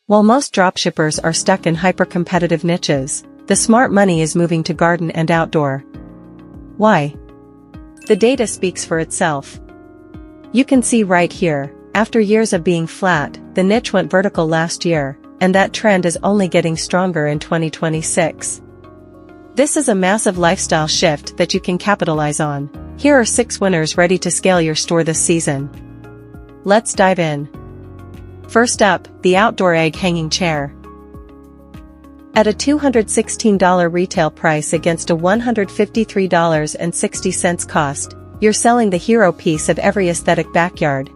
While most dropshippers are stuck in hyper-competitive niches, the smart money is moving to garden and outdoor. Why? The data speaks for itself. You can see right here, after years of being flat, the niche went vertical last year, and that trend is only getting stronger in 2026. This is a massive lifestyle shift that you can capitalize on. Here are 6 winners ready to scale your store this season. Let's dive in. First up, the outdoor egg hanging chair. At a $216 retail price against a $153.60 cost, you're selling the hero piece of every aesthetic backyard.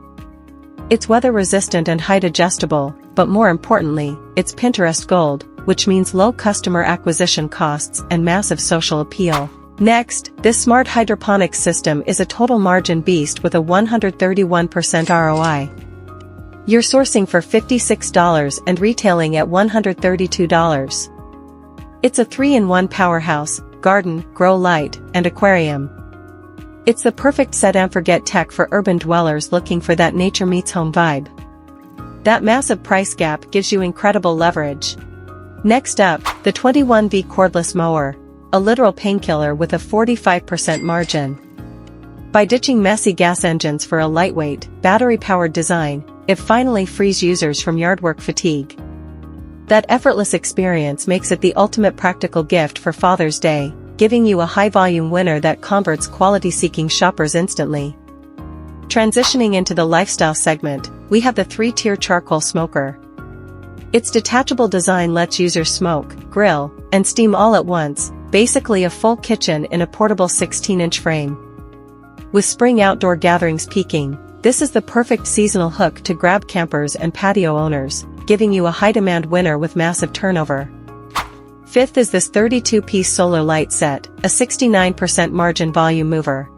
It's weather resistant and height adjustable, but more importantly, it's Pinterest gold, which means low customer acquisition costs and massive social appeal. Next, this smart hydroponics system is a total margin beast with a 131% ROI. You're sourcing for $56 and retailing at $132. It's a 3-in-1 powerhouse: garden, grow light, and aquarium. It's the perfect set and forget tech for urban dwellers looking for that nature meets home vibe. That massive price gap gives you incredible leverage. Next up, the 21V cordless mower, a literal painkiller with a 45% margin. By ditching messy gas engines for a lightweight, battery-powered design, it finally frees users from yard-work fatigue. That effortless experience makes it the ultimate practical gift for Father's Day, giving you a high-volume winner that converts quality-seeking shoppers instantly. Transitioning into the lifestyle segment, we have the 3-tier charcoal smoker. Its detachable design lets users smoke, grill, and steam all at once, basically a full kitchen in a portable 16-inch frame. With spring outdoor gatherings peaking, this is the perfect seasonal hook to grab campers and patio owners, giving you a high-demand winner with massive turnover. Fifth is this 32-piece solar light set, a 69% margin volume mover.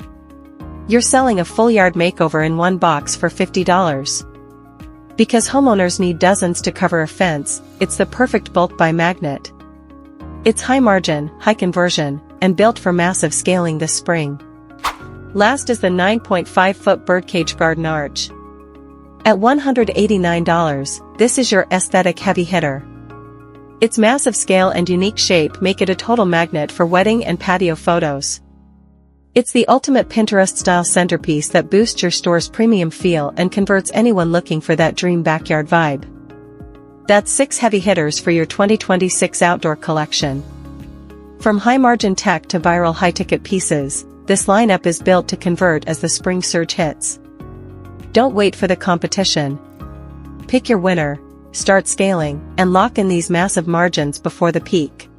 You're selling a full yard makeover in one box for $50. Because homeowners need dozens to cover a fence, it's the perfect bulk buy magnet. It's high margin, high conversion, and built for massive scaling this spring. Last is the 9.5-foot birdcage garden arch. At $189, this is your aesthetic heavy hitter. Its massive scale and unique shape make it a total magnet for wedding and patio photos. It's the ultimate Pinterest-style centerpiece that boosts your store's premium feel and converts anyone looking for that dream backyard vibe. That's 6 heavy hitters for your 2026 outdoor collection. From high-margin tech to viral high-ticket pieces, this lineup is built to convert as the spring surge hits. Don't wait for the competition. Pick your winner, start scaling, and lock in these massive margins before the peak.